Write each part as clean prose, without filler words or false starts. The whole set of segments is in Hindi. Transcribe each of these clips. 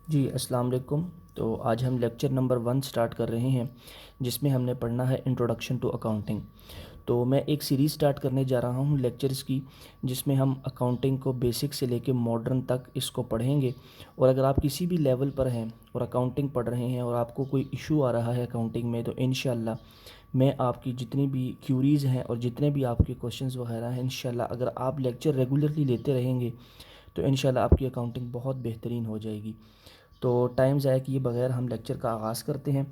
जी अस्सलाम वालेकुम। तो आज हम लेक्चर नंबर 1 स्टार्ट कर रहे हैं, जिसमें हमने पढ़ना है इंट्रोडक्शन टू अकाउंटिंग। तो मैं एक सीरीज़ स्टार्ट करने जा रहा हूँ लेक्चर्स की, जिसमें हम अकाउंटिंग को बेसिक से लेकर मॉडर्न तक इसको पढ़ेंगे। और अगर आप किसी भी लेवल पर हैं और अकाउंटिंग पढ़ रहे हैं और आपको कोई इशू आ रहा है अकाउंटिंग में, तो इंशाल्लाह मैं आपकी जितनी भी क्यूरीज़ हैं और जितने भी आपके क्वेश्चंस वगैरह हैं, इंशाल्लाह अगर आप लेक्चर रेगुलरली लेते रहेंगे तो इंशाल्लाह आपकी अकाउंटिंग बहुत बेहतरीन हो जाएगी। तो टाइम ज़ाया किए बगैर हम लेक्चर का आगाज़ करते हैं।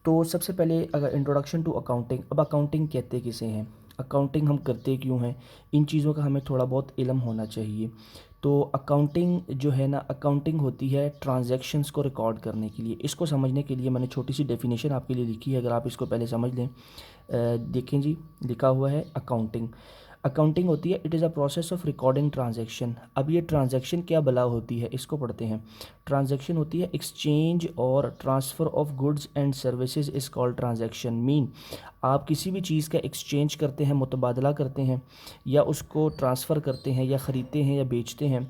तो सबसे पहले अगर इंट्रोडक्शन टू अकाउंटिंग, अब अकाउंटिंग कहते किसे हैं, अकाउंटिंग हम करते क्यों हैं, इन चीज़ों का हमें थोड़ा बहुत इल्म होना चाहिए। तो अकाउंटिंग जो है ना, अकाउंटिंग होती है ट्रांजैक्शंस को रिकॉर्ड करने के लिए। इसको समझने के लिए मैंने छोटी सी डेफिनेशन आपके लिए लिखी है, अगर आप इसको पहले समझ लें। देखें जी, लिखा हुआ है अकाउंटिंग। अकाउंटिंग होती है, it is a process of recording transaction. अब ये ट्रांजैक्शन क्या भला होती है, इसको पढ़ते हैं। ट्रांजैक्शन होती है एक्सचेंज और transfer of goods and services is called transaction. Mean आप किसी भी चीज़ का एक्सचेंज करते हैं, मुतबादला करते हैं, या उसको ट्रांसफ़र करते हैं, या ख़रीदते हैं या बेचते हैं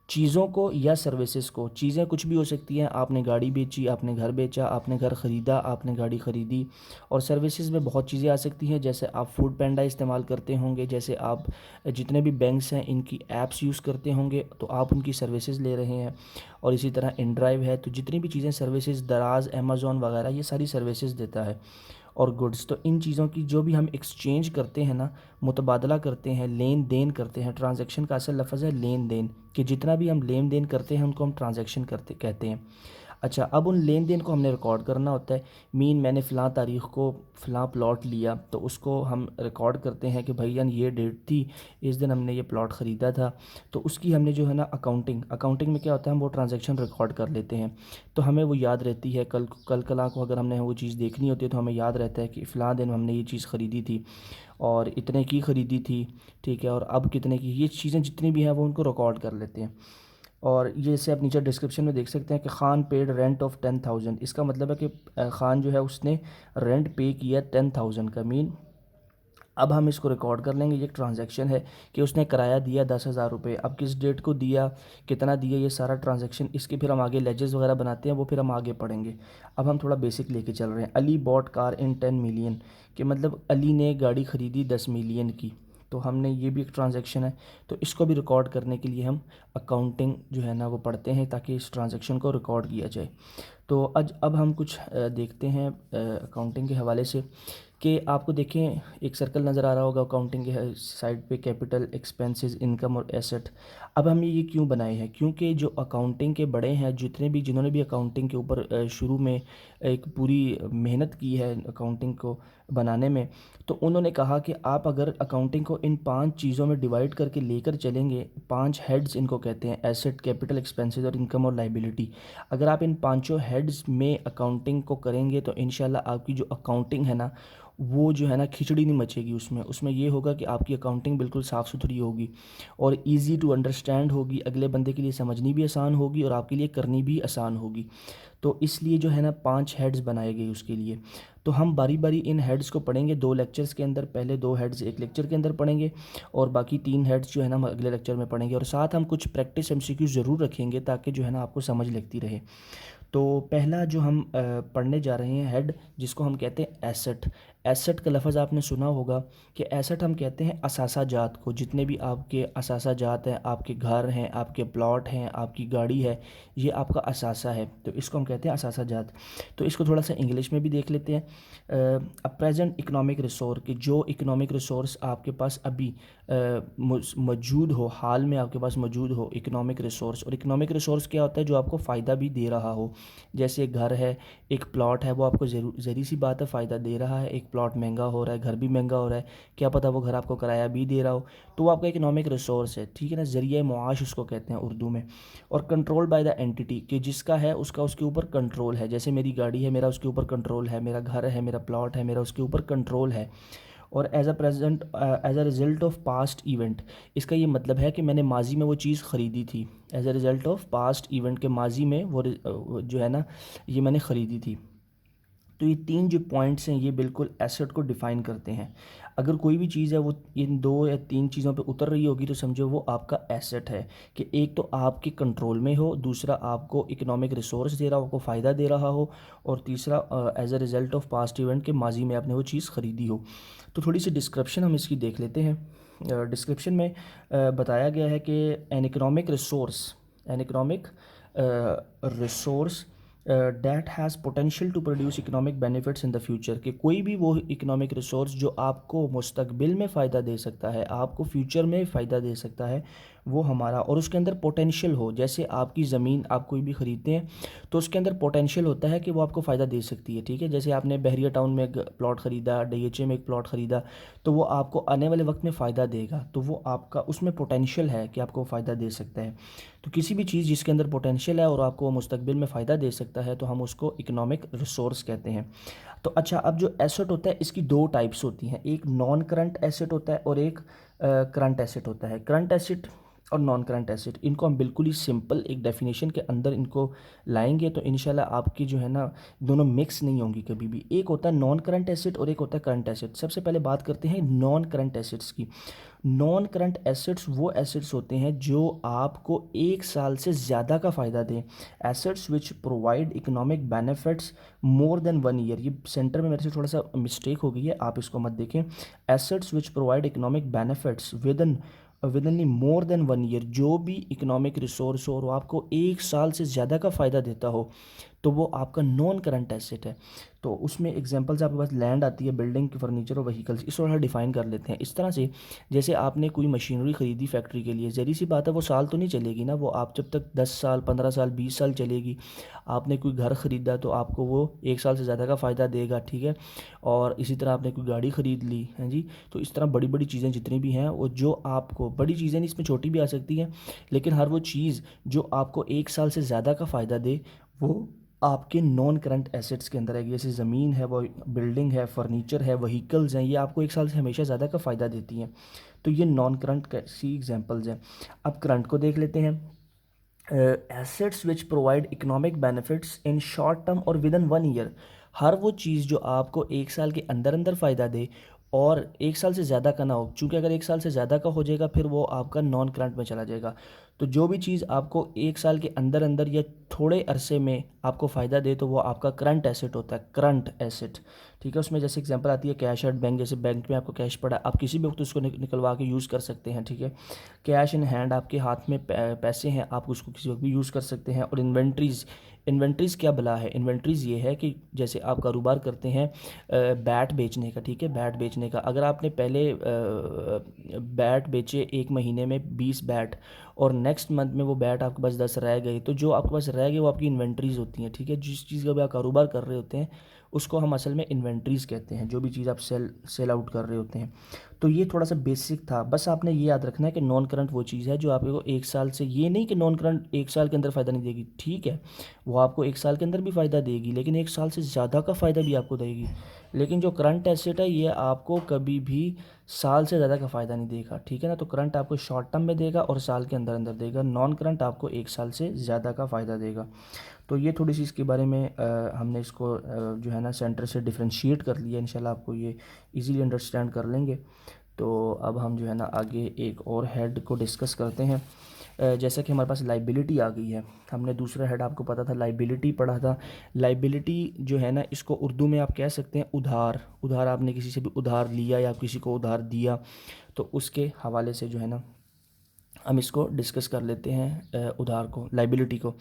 चीज़ों को या सर्विसेज को। चीज़ें कुछ भी हो सकती हैं, आपने गाड़ी बेची, आपने घर बेचा, आपने घर ख़रीदा, आपने गाड़ी ख़रीदी। और सर्विसेज में बहुत चीज़ें आ सकती हैं, जैसे आप फूड पैंडा इस्तेमाल करते होंगे, जैसे आप जितने भी बैंक्स हैं इनकी ऐप्स यूज़ करते होंगे, तो आप उनकी सर्विसेज ले रहे हैं। और इसी तरह इनड्राइव है, तो जितनी भी चीज़ें सर्विसेज, दराज, अमेज़ॉन वगैरह, ये सारी सर्विसेज देता है। और गुड्स, तो इन चीज़ों की जो भी हम एक्सचेंज करते हैं ना, मुतबादला करते हैं, लेन देन करते हैं। ट्रांजैक्शन का असल लफ्ज़ है लेन देन, कि जितना भी हम लेन देन करते हैं उनको हम ट्रांजैक्शन करते कहते हैं। अच्छा, अब उन लेन देन को हमने रिकॉर्ड करना होता है। मीन मैंने फ़लाँ तारीख़ को फ़लाँ प्लॉट लिया, तो उसको हम रिकॉर्ड करते हैं कि भैया ये डेट थी, इस दिन हमने ये प्लॉट ख़रीदा था। तो उसकी हमने जो है ना अकाउंटिंग में क्या होता है, हम वो ट्रांजैक्शन रिकॉर्ड कर लेते हैं। तो हमें वो याद रहती है, कल कला को अगर हमने वो चीज़ देखनी होती है तो हमें याद रहता है कि फ़लाँ दिन हमने ये चीज़ ख़रीदी थी और इतने की ख़रीदी थी, ठीक है, और अब कितने की। ये चीज़ें जितनी भी हैं वो उनको रिकॉर्ड कर लेते हैं। और ये जैसे आप नीचे डिस्क्रिप्शन में देख सकते हैं कि खान पेड रेंट ऑफ 10,000। इसका मतलब है कि खान जो है उसने रेंट पे किया 10,000 का। मीन अब हम इसको रिकॉर्ड कर लेंगे, ये एक ट्रांजैक्शन है कि उसने किराया दिया 10,000 रुपये। अब किस डेट को दिया, कितना दिया, ये सारा ट्रांजैक्शन। इसके फिर हम आगे लेजेस वगैरह बनाते हैं, वो फिर हम आगे पढ़ेंगे। अब हम थोड़ा बेसिक लेके चल रहे हैं। अली बॉट कार इन 10 मिलियन, कि मतलब अली ने गाड़ी ख़रीदी 10 मिलियन की। तो हमने ये भी एक ट्रांजैक्शन है, तो इसको भी रिकॉर्ड करने के लिए हम अकाउंटिंग जो है ना वो पढ़ते हैं, ताकि इस ट्रांजैक्शन को रिकॉर्ड किया जाए। तो आज अब हम कुछ देखते हैं अकाउंटिंग के हवाले से, कि आपको देखें एक सर्कल नज़र आ रहा होगा अकाउंटिंग के साइड पे, कैपिटल, एक्सपेंसेस, इनकम और एसेट। अब हमने ये क्यों बनाए हैं, क्योंकि जो अकाउंटिंग के बड़े हैं, जिन्होंने भी अकाउंटिंग के ऊपर शुरू में एक पूरी मेहनत की है अकाउंटिंग को बनाने में, तो उन्होंने कहा कि आप अगर अकाउंटिंग को इन 5 चीज़ों में डिवाइड करके लेकर चलेंगे, 5 हेड्स इनको कहते हैं, एसेट, कैपिटल, एक्सपेंसेस और इनकम और लाइबिलिटी। अगर आप इन पांचों हेड्स में अकाउंटिंग को करेंगे तो इंशाल्लाह आपकी जो अकाउंटिंग है ना, वो जो है ना खिचड़ी नहीं मचेगी। उसमें ये होगा कि आपकी अकाउंटिंग बिल्कुल साफ़ सुथरी होगी और इजी टू अंडरस्टैंड होगी, अगले बंदे के लिए समझनी भी आसान होगी और आपके लिए करनी भी आसान होगी। तो इसलिए जो है ना 5 हेड्स बनाए गए उसके लिए। तो हम बारी बारी इन हेड्स को पढ़ेंगे 2 लेक्चर्स के अंदर। पहले 2 हेड्स एक लेक्चर के अंदर पढ़ेंगे और बाकी 3 हेड्स जो है ना हम अगले लेक्चर में पढ़ेंगे। और साथ हम कुछ प्रैक्टिस एमसीक्यू ज़रूर रखेंगे, ताकि जो है ना आपको समझ लगती रहे। तो पहला जो हम पढ़ने जा रहे हैं हेड, जिसको हम कहते हैं एसेट। एसेट का लफ्ज़ आपने सुना होगा कि एसेट हम कहते हैं असासा जात को। जितने भी आपके असासा जात हैं, आपके घर हैं, आपके प्लॉट हैं, आपकी गाड़ी है, ये आपका असासा है, तो इसको हम कहते हैं असासा जात। तो इसको थोड़ा सा इंग्लिश में भी देख लेते हैं। अ प्रेजेंट इकोनॉमिक रिसोर्स, कि जो इकोनॉमिक रिसोर्स आपके पास अभी मौजूद हो, हाल में आपके पास मौजूद हो इकोनॉमिक रिसोर्स। और इकोनॉमिक रिसोर्स क्या होता है, जो आपको फ़ायदा भी दे रहा हो। जैसे एक घर है, एक प्लॉट है, वो आपको ज़रूरी सी बात है फ़ायदा दे रहा है। एक प्लॉट महंगा हो रहा है, घर भी महंगा हो रहा है, क्या पता वो घर आपको किराया भी दे रहा हो, तो वो आपका इकोनॉमिक रिसोर्स है, ठीक है ना। ज़रिया मुआश उसको कहते हैं उर्दू में। और कंट्रोल बाय द एंटिटी, कि जिसका है उसका उसके ऊपर कंट्रोल है। जैसे मेरी गाड़ी है, मेरा उसके ऊपर कंट्रोल है, मेरा घर है, मेरा प्लॉट है, मेरा उसके ऊपर कंट्रोल है। और as a result of past event, इसका ये मतलब है कि मैंने माजी में वो चीज़ ख़रीदी थी। As a result of past event, के माजी में वो जो है ना ये मैंने ख़रीदी थी। तो ये तीन जो पॉइंट्स हैं ये बिल्कुल एसेट को डिफ़ाइन करते हैं। अगर कोई भी चीज़ है वो इन दो या तीन चीज़ों पे उतर रही होगी तो समझो वो आपका एसेट है, कि एक तो आपके कंट्रोल में हो, दूसरा आपको इकोनॉमिक रिसोर्स दे रहा हो, आपको फ़ायदा दे रहा हो, और तीसरा as a result of past event के माजी में आपने वो चीज़ ख़रीदी हो। तो थोड़ी सी डिस्क्रिप्शन हम इसकी देख लेते हैं। डिस्क्रिप्शन में बताया गया है कि an economic resource that has potential to produce economic benefits in the future, कि कोई भी वो इकोनॉमिक रिसोर्स जो आपको मुस्तकबिल में फ़ायदा दे सकता है, आपको फ्यूचर में फ़ायदा दे सकता है, वो हमारा, और उसके अंदर पोटेंशियल हो। जैसे आपकी ज़मीन आप कोई भी ख़रीदते हैं तो उसके अंदर पोटेंशियल होता है कि वो आपको फ़ायदा दे सकती है, ठीक है। जैसे आपने बहरिया टाउन में एक प्लॉट ख़रीदा, डीएचए में एक प्लॉट ख़रीदा, तो वो आपको आने वाले वक्त में फ़ायदा देगा, तो वो आपका उसमें पोटेंशियल है कि आपको फ़ायदा दे सकता है। तो किसी भी चीज़ जिसके अंदर पोटेंशियल है और आपको मुस्तकबिल में फ़ायदा दे सकता है तो हम उसको इकोनॉमिक रिसोर्स कहते हैं। तो अच्छा, अब जो एसेट होता है इसकी दो टाइप्स होती हैं, एक नॉन करंट एसेट होता है और एक करंट एसेट होता है। करंट एसेट और नॉन करंट एसेट, इनको हम बिल्कुल ही सिंपल एक डेफिनेशन के अंदर इनको लाएंगे तो इंशाल्लाह आपकी जो है ना दोनों मिक्स नहीं होंगी कभी भी। एक होता है नॉन करंट एसेट और एक होता है करंट एसेट। सबसे पहले बात करते हैं नॉन करंट एसेट्स की। नॉन करंट एसेट्स वो एसेट्स होते हैं जो आपको एक साल से ज़्यादा का फ़ायदा दें। Assets which provide economic benefits more than 1 year. ये सेंटर में मेरे से थोड़ा सा मिस्टेक हो गई है, आप इसको मत देखें। Assets which provide economic benefits with in more than 1 year, जो भी इकोनॉमिक रिसोर्स हो और वो आपको एक साल से ज़्यादा का फ़ायदा देता हो, तो वो आपका नॉन करंट एसेट है। तो उसमें एग्जांपल्स आपके पास लैंड आती है, बिल्डिंग, फर्नीचर और व्हीकल्स। इस थोड़ा डिफाइन कर लेते हैं इस तरह से। जैसे आपने कोई मशीनरी ख़रीदी फैक्ट्री के लिए, ज़हरी सी बात है वो साल तो नहीं चलेगी ना, वो आप जब तक 10 साल 15 साल 20 साल चलेगी। आपने कोई घर ख़रीदा तो आपको वो एक साल से ज़्यादा का फ़ायदा देगा, ठीक है। और इसी तरह आपने कोई गाड़ी ख़रीद ली है जी, तो इस तरह बड़ी बड़ी चीज़ें जितनी भी हैं वो जो आपको, बड़ी चीज़ें नहीं, इसमें छोटी भी आ सकती हैं, लेकिन हर वो चीज़ जो आपको एक साल से ज़्यादा का फ़ायदा दे वो आपके नॉन करंट एसेट्स के अंदर आएगी। जैसे ज़मीन है, वो बिल्डिंग है, फर्नीचर है, व्हीकल्स हैं, ये आपको एक साल से हमेशा ज़्यादा का फ़ायदा देती हैं। तो ये नॉन करंट कैसी एग्जांपल्स हैं। अब करंट को देख लेते हैं। Assets which provide economic benefits in short term और विद इन 1 ईयर। हर वो चीज़ जो आपको एक साल के अंदर अंदर फ़ायदा दे और एक साल से ज़्यादा का ना हो, चूँकि अगर एक साल से ज़्यादा का हो जाएगा फिर वो आपका नॉन करंट में चला जाएगा। तो जो भी चीज़ आपको एक साल के अंदर अंदर या थोड़े अरसे में आपको फ़ायदा दे तो वो आपका करंट एसेट होता है, करंट एसेट, ठीक है। उसमें जैसे एग्जांपल आती है कैश एट बैंक। जैसे बैंक में आपको कैश पड़ा, आप किसी भी वक्त उसको निकलवा के यूज़ कर सकते हैं, ठीक है। कैश इन हैंड, आपके हाथ में पैसे हैं, आप उसको किसी वक्त भी यूज़ कर सकते हैं। और इन्वेंट्रीज़, इन्वेंट्रीज़ क्या भला है? इन्वेंट्रीज़ ये है कि जैसे आप कारोबार करते हैं बैट बेचने का, ठीक है, बैट बेचने का। अगर आपने पहले बैट बेचे एक महीने में 20 बैट और नेक्स्ट मंथ में वो बैट आपके पास 10 रह गए, तो जो आपके पास रह गए वो आपकी इन्वेंट्रीज़ होती हैं, ठीक है। जिस चीज़ का भी आप कारोबार कर रहे होते हैं उसको हम असल में इन्वेंट्रीज़ कहते हैं, जो भी चीज़ आप सेल आउट कर रहे होते हैं। तो ये थोड़ा सा बेसिक था, बस आपने ये याद रखना है कि नॉन करंट वो चीज़ है जो आपको एक साल से, ये नहीं कि नॉन करंट एक साल के अंदर फ़ायदा नहीं देगी, ठीक है, वो आपको एक साल के अंदर भी फ़ायदा देगी, लेकिन एक साल से ज़्यादा का फ़ायदा भी आपको देगी। लेकिन जो करंट एसेट है ये आपको कभी भी साल से ज़्यादा का फ़ायदा नहीं देगा, ठीक है ना। तो करंट आपको शॉर्ट टर्म में देगा और साल के अंदर अंदर देगा, नॉन करंट आपको एक साल से ज़्यादा का फ़ायदा देगा। तो ये थोड़ी सी इसके बारे में हमने इसको जो है ना सेंटर से डिफ्रेंशिएट कर लिया। इंशाल्लाह आपको ये इजीली अंडरस्टैंड कर लेंगे। तो अब हम जो है ना आगे एक और हेड को डिस्कस करते हैं। जैसा कि हमारे पास लाइबिलिटी आ गई है, हमने दूसरा हेड आपको पता था लाइबिलिटी पढ़ा था। लाइबिलिटी जो है ना इसको उर्दू में आप कह सकते हैं उधार। उधार, आपने किसी से भी उधार लिया या आप किसी को उधार दिया, तो उसके हवाले से जो है ना हम इसको डिस्कस कर लेते हैं उधार को, लाइबिलिटी को।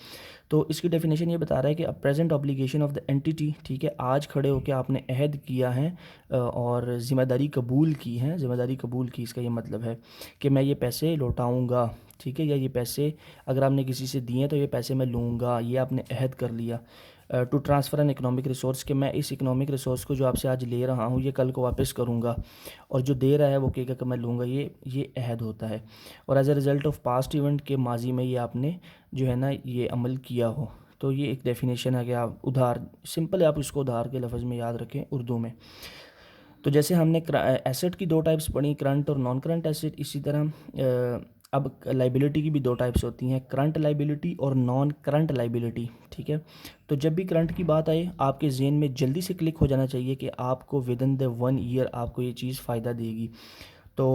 तो इसकी डेफिनेशन ये बता रहा है कि a present obligation of the entity, ठीक है, आज खड़े होकर आपने अहद किया है और ज़िम्मेदारी कबूल की है, ज़िम्मेदारी कबूल की, इसका ये मतलब है कि मैं ये पैसे लौटाऊंगा, ठीक है, या ये पैसे अगर आपने किसी से दिए तो ये पैसे मैं लूँगा, ये आपने अहद कर लिया। To transfer an economic resource, कि मैं इस इकोनॉमिक रिसोर्स को जो आपसे आज ले रहा हूँ ये कल को वापस करूँगा, और जो दे रहा है वो कहेगा कि मैं लूँगा, ये अहद होता है। और as a result of past event के माजी में ये आपने जो है ना ये अमल किया हो। तो ये एक डेफिनेशन है कि आप उधार, सिंपल है, आप इसको उधार के लफ्ज़ में याद रखें उर्दू में। तो जैसे हमने एसेट की दो टाइप्स पढ़ी, करंट और नॉन करंट एसेट, इसी तरह अब लाइबिलिटी की भी दो टाइप्स होती हैं, करंट लाइबिलिटी और नॉन करंट लाइबिलिटी, ठीक है। तो जब भी करंट की बात आए आपके जेहन में जल्दी से क्लिक हो जाना चाहिए कि आपको विद इन द 1 ईयर आपको ये चीज़ फ़ायदा देगी। तो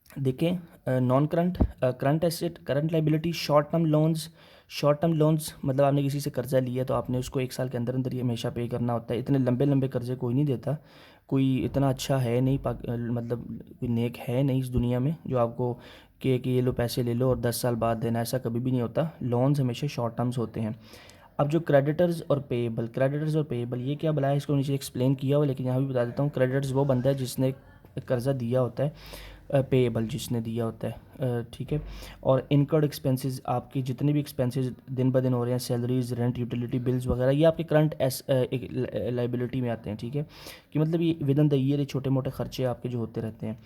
देखें, non current, current asset, current liability, short term loans. Short term loans मतलब आपने किसी से कर्जा लिया तो आपने उसको 1 साल के अंदर अंदर ही हमेशा पे करना होता है। इतने लंबे लंबे कर्जे कोई नहीं देता, कोई इतना अच्छा है नहीं, मतलब कोई नेक है नहीं इस दुनिया में जो आपको कि ये लो पैसे ले लो और 10 साल बाद देना, ऐसा कभी भी नहीं होता। लोन्स हमेशा शॉर्ट टर्म्स होते हैं। अब जो क्रेडिटर्स और पेएबल, क्रेडिटर्स और पेएबल ये क्या बुलाया, इसको नीचे एक्सप्लेन किया हुआ, लेकिन यहाँ भी बता देता हूँ। क्रेडिटर्स वो बंदा है जिसने कर्ज़ा दिया होता है, पेएबल जिसने दिया होता है, ठीक है। और इनकर्ड एक्सपेंसेस, आपके जितने भी एक्सपेंसेस दिन ब दिन हो रहे हैं, सैलरीज, रेंट, यूटिलिटी बिल्स वगैरह, ये आपके करंट एक लाइबिलिटी में आते हैं, ठीक है। कि मतलब ये विद इन द ईयर ये छोटे मोटे खर्चे आपके जो होते रहते हैं।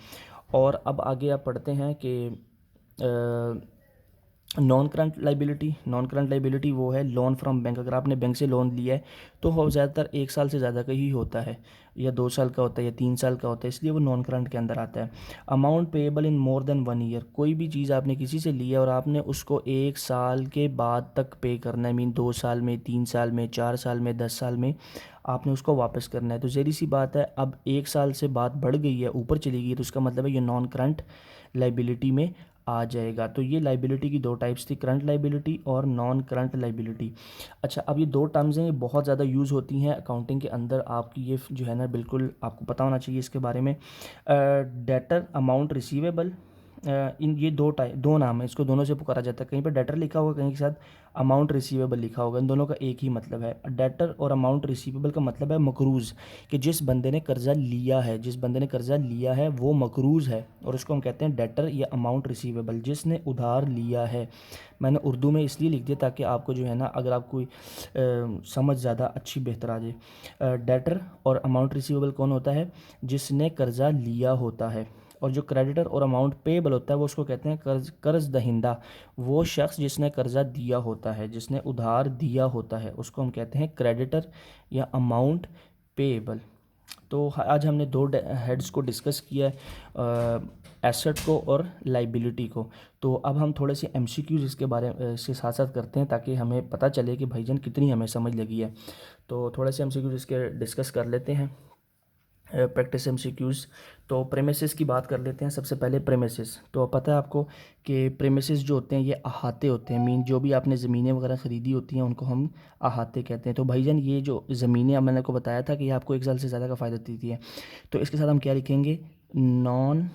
और अब आगे आप पढ़ते हैं कि non current liability. Non current liability वो है लोन फ्रॉम बैंक। अगर आपने बैंक से लोन लिया है तो वो ज़्यादातर 1 साल से ज़्यादा का ही होता है, या 2 साल का होता है, या 3 साल का होता है, इसलिए वो नॉन करंट के अंदर आता है। अमाउंट पेएबल इन मोर देन 1 ईयर, कोई भी चीज़ आपने किसी से ली है और आपने उसको 1 साल के बाद तक पे करना है, मीन 2 साल में, 3 साल में, 4 साल में, 10 साल में आपने उसको वापस करना है। तो ज़हरी सी बात है, अब 1 साल से बात बढ़ गई है, ऊपर चली गई है, तो उसका मतलब है ये नॉन करंट लाइबिलिटी में आ जाएगा। तो ये लाइबिलिटी की दो टाइप्स थी, करंट लाइबिलिटी और नॉन करंट लाइबिलिटी। अच्छा, अब ये दो टर्म्स हैं, ये बहुत ज़्यादा यूज़ होती हैं अकाउंटिंग के अंदर, आपकी ये जो है ना बिल्कुल आपको पता होना चाहिए इसके बारे में। डेटर, अमाउंट रिसीवेबल, इन ये दो नाम है, इसको दोनों से पुकारा जाता है। कहीं पर डेटर लिखा होगा, कहीं के साथ अमाउंट रिसीवेबल लिखा होगा, इन दोनों का एक ही मतलब है। डेटर और अमाउंट रिसीवेबल का मतलब है मकरूज़, कि जिस बंदे ने कर्ज़ा लिया है, जिस बंदे ने कर्ज़ा लिया है वो मकरूज़ है, और उसको हम कहते हैं डेटर या अमाउंट रिसीवेबल, जिसने उधार लिया है। मैंने उर्दू में इसलिए लिख दिया ताकि आपको जो है ना, अगर आपको समझ ज़्यादा अच्छी बेहतर आ जाए। डेटर और अमाउंट रिसीवेबल कौन होता है, जिसने कर्ज़ा लिया होता है। और जो क्रेडिटर और अमाउंट पेएबल होता है वो उसको कहते हैं कर्ज दहिंदा, वो शख्स जिसने कर्ज़ा दिया होता है, जिसने उधार दिया होता है, उसको हम कहते हैं क्रेडिटर या अमाउंट पेएबल। तो आज हमने दो हेड्स को डिस्कस किया है, एसेट को और लाइबिलिटी को। तो अब हम थोड़े से एमसीक्यूज़ इसके बारे से साथ साथ करते हैं ताकि हमें पता चले कि भाईजान कितनी हमें समझ लगी है। तो थोड़े से एमसीक्यूज़ इसके डिस्कस कर लेते हैं, प्रैक्टिस एमसीक्यूज़। तो प्रेमिसेस की बात कर लेते हैं। सबसे पहले प्रेमिसेस, तो पता है आपको कि प्रेमिसेस जो होते हैं ये अहाते होते हैं, मीन जो भी आपने ज़मीनें वगैरह ख़रीदी होती हैं उनको हम अहाते कहते हैं। तो भाईजान ये जो ज़मीनें मैंने को बताया था कि ये आपको 1 साल से ज़्यादा का फ़ायदा देती है, तो इसके साथ हम क्या लिखेंगे, नॉन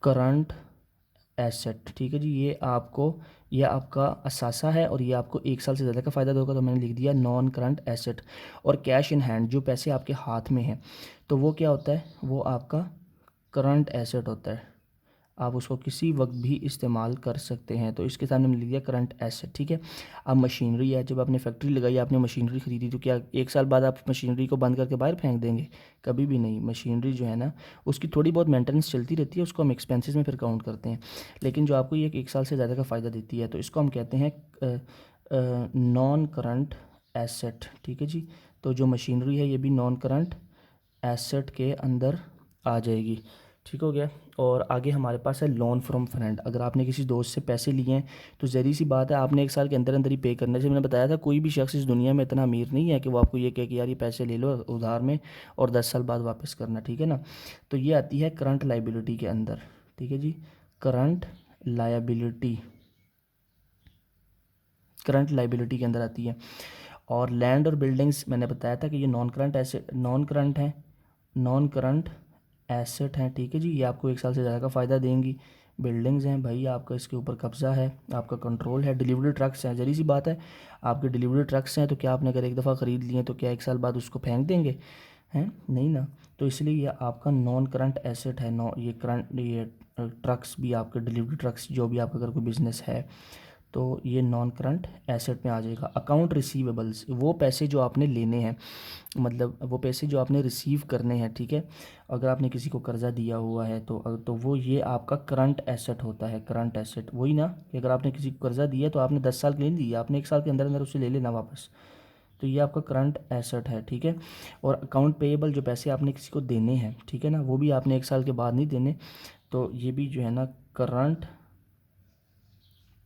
करंट एसेट, ठीक है जी। ये आपका असासा है और ये आपको 1 साल से ज़्यादा का फ़ायदा दोगा, तो मैंने लिख दिया नॉन करंट एसेट। और कैश इन हैंड, जो पैसे आपके हाथ में हैं, तो वो क्या होता है, वो आपका करंट एसेट होता है, आप उसको किसी वक्त भी इस्तेमाल कर सकते हैं, तो इसके सामने हमने लिख दिया करंट एसेट, ठीक है। अब मशीनरी है, जब आपने फैक्ट्री लगाई, आपने मशीनरी ख़रीदी, तो क्या 1 साल बाद आप मशीनरी को बंद करके बाहर फेंक देंगे, कभी भी नहीं। मशीनरी जो है ना उसकी थोड़ी बहुत मेंटेनेंस चलती रहती है, उसको हम एक्सपेंसेस में फिर काउंट करते हैं, लेकिन जो आपको ये 1 साल से ज़्यादा का फ़ायदा देती है तो इसको हम कहते हैं नॉन करंट एसेट, ठीक है जी। तो जो मशीनरी है ये भी नॉन करंट एसेट के अंदर आ जाएगी, ठीक हो गया। और आगे हमारे पास है लोन फ्रॉम फ्रेंड। अगर आपने किसी दोस्त से पैसे लिए हैं तो ज़हरी सी बात है आपने 1 साल के अंदर अंदर ही पे करना है। जैसे मैंने बताया था, कोई भी शख्स इस दुनिया में इतना अमीर नहीं है कि वो आपको ये कहे कि यार ये पैसे ले लो उधार में और 10 साल बाद वापस करना, ठीक है ना। तो ये आती है करंट लाइबिलिटी के अंदर, ठीक है जी। करंट लाइबिलिटी, करंट लाइबिलिटी के अंदर आती है। और लैंड और बिल्डिंग्स मैंने बताया था कि ये non current asset, non current है, नॉन करंट एसेट हैं, ठीक है जी। ये आपको 1 साल से ज़्यादा का फ़ायदा देंगी। बिल्डिंग्स हैं भाई, आपका इसके ऊपर कब्ज़ा है, आपका कंट्रोल है। डिलीवरी ट्रक्स हैं, जरी सी बात है, आपके डिलीवरी ट्रक्स हैं, तो क्या आपने अगर एक दफ़ा ख़रीद लिए तो क्या 1 साल बाद उसको फेंक देंगे, हैं नहीं ना। तो इसलिए ये आपका नॉन करंट एसेट है। ये करंट, ये ट्रक्स भी आपके डिलीवरी ट्रक्स जो भी आपका अगर कोई बिज़नेस है तो ये नॉन करंट एसेट में आ जाएगा। अकाउंट रिसीवेबल्स, वो पैसे जो आपने लेने हैं, मतलब वो पैसे जो आपने रिसीव करने हैं, ठीक है। अगर आपने किसी को कर्ज़ा दिया हुआ है तो वो ये आपका करंट एसेट होता है। करंट एसेट वही ना कि अगर आपने किसी को कर्ज़ा दिया तो आपने 10 साल के लिए नहीं दिया, आपने 1 साल के अंदर अंदर उसे ले लेना वापस, तो ये आपका करंट एसेट है, ठीक है। और अकाउंट पेएबल, जो पैसे आपने किसी को देने हैं, ठीक है ना, वो भी आपने 1 साल के बाद नहीं देने, तो ये भी जो है ना करंट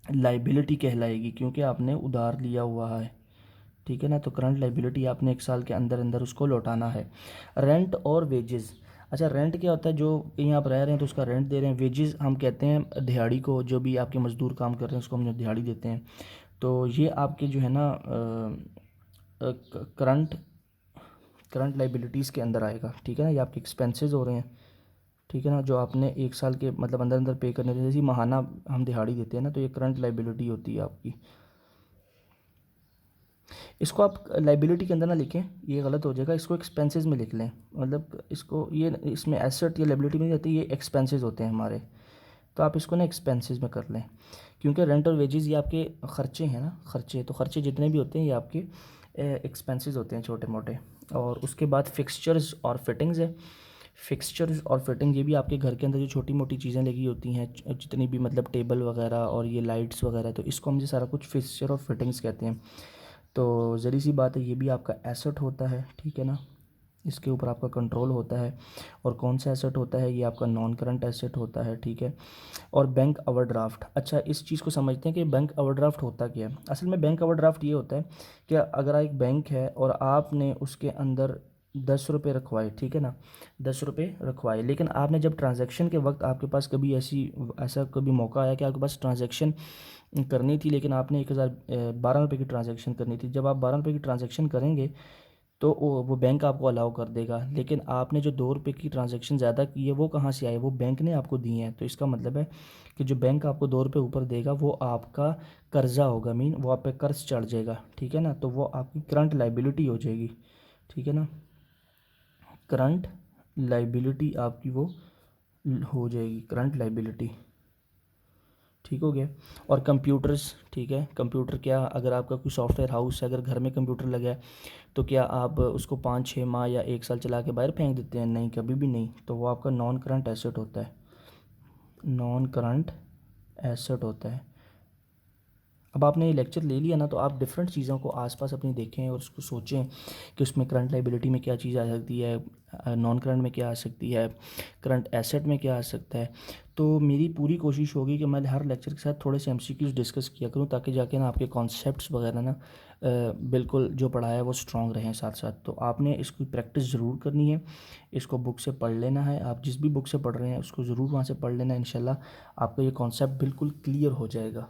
लाइबिलिटी कहलाएगी, क्योंकि आपने उधार लिया हुआ है, ठीक है ना। तो करंट लाइबिलिटी आपने 1 साल के अंदर अंदर उसको लौटाना है। रेंट और वेजेस, अच्छा रेंट क्या होता है, जो कहीं आप रह रहे हैं तो उसका रेंट दे रहे हैं। वेजेस हम कहते हैं दिहाड़ी को, जो भी आपके मज़दूर काम कर रहे हैं उसको हम जो दिहाड़ी देते हैं। तो ये आपके जो है ना करंट करंट लाइबिलिटीज़ के अंदर आएगा, ठीक है ना। ये आपके एक्सपेंसेस हो रहे हैं, ठीक है ना, जो आपने 1 साल के मतलब अंदर अंदर पे करने थे। जैसे माहाना हम दिहाड़ी देते हैं ना, तो ये करंट लाइबिलिटी होती है आपकी। इसको आप लाइबिलिटी के अंदर ना लिखें, ये गलत हो जाएगा, इसको एक्सपेंसेस में लिख लें। मतलब इसको ये इसमें एसेट या लाइबिलिटी में नहीं रहती, ये एक्सपेंसेस होते हैं हमारे। तो आप इसको ना एक्सपेंसेस में कर लें, क्योंकि रेंट और वेजेस ये आपके ख़र्चे हैं ना, ख़र्चे। तो ख़र्चे जितने भी होते हैं ये आपके एक्सपेंसेस होते हैं छोटे मोटे। और उसके बाद फिक्सचर्स और फिटिंग्स है। फिक्सचर्स और फिटिंग ये भी आपके घर के अंदर जो छोटी मोटी चीज़ें लगी होती हैं, जितनी भी मतलब टेबल वगैरह और ये लाइट्स वगैरह, तो इसको हम जो सारा कुछ फिक्सचर और फिटिंग्स कहते हैं। तो ज़री सी बात है, ये भी आपका एसेट होता है, ठीक है ना। इसके ऊपर आपका कंट्रोल होता है। और कौन सा एसेट होता है, ये आपका नॉन करंट एसेट होता है, ठीक है। और बैंक ओवरड्राफ्ट, अच्छा इस चीज़ को समझते हैं कि बैंक ओवरड्राफ्ट होता क्या है। असल में बैंक ओवरड्राफ्ट ये होता है कि अगर एक बैंक है और आपने उसके अंदर 10 रुपये रखवाए, ठीक है ना, 10 रुपये रखवाए, लेकिन आपने जब ट्रांजैक्शन के वक्त आपके पास कभी ऐसा कभी मौका आया कि आपके पास ट्रांजैक्शन करनी थी, लेकिन आपने 1012 रुपये की ट्रांजैक्शन करनी थी। जब आप 12 रुपये की ट्रांजैक्शन करेंगे तो वो बैंक आपको अलाउ कर देगा, लेकिन आपने जो 2 रुपये की ट्रांजैक्शन ज़्यादा की है वो कहाँ से आए, वो बैंक ने आपको दी है। तो इसका मतलब है कि जो बैंक आपको 2 रुपये ऊपर देगा वो आपका कर्जा होगा, मीन वो आप पे कर्ज चढ़ जाएगा, ठीक है ना। तो वो आपकी करंट लाइबिलिटी हो जाएगी, ठीक है ना। करंट लाइबिलिटी आपकी वो हो जाएगी, करंट लाइबिलिटी, ठीक हो गया। और कंप्यूटर्स, ठीक है, कंप्यूटर क्या, अगर आपका कोई सॉफ्टवेयर हाउस है, अगर घर में कंप्यूटर लगा है तो क्या आप उसको 5-6 माह या 1 साल चला के बाहर फेंक देते हैं? नहीं, कभी भी नहीं। तो वो आपका नॉन करंट एसेट होता है, नॉन करंट एसेट होता है। अब आपने ये लेक्चर ले लिया ना, तो आप डिफरेंट चीज़ों को आसपास अपनी देखें और उसको सोचें कि उसमें करंट लाइबिलिटी में क्या चीज़ आ सकती है, नॉन करंट में क्या आ सकती है, करंट एसेट में क्या आ सकता है। तो मेरी पूरी कोशिश होगी कि मैं हर लेक्चर के साथ थोड़े से एमसीक्यूज़ डिस्कस किया करूँ, ताकि जाके ना आपके कॉन्सेप्ट्स वगैरह ना बिल्कुल जो पढ़ाया है वो स्ट्रॉन्ग रहें साथ साथ। तो आपने इसकी प्रैक्टिस ज़रूर करनी है, इसको बुक से पढ़ लेना है। आप जिस भी बुक से पढ़ रहे हैं उसको ज़रूर वहाँ से पढ़ लेना है, इंशाल्लाह आपका ये कॉन्सेप्ट बिल्कुल क्लियर हो जाएगा।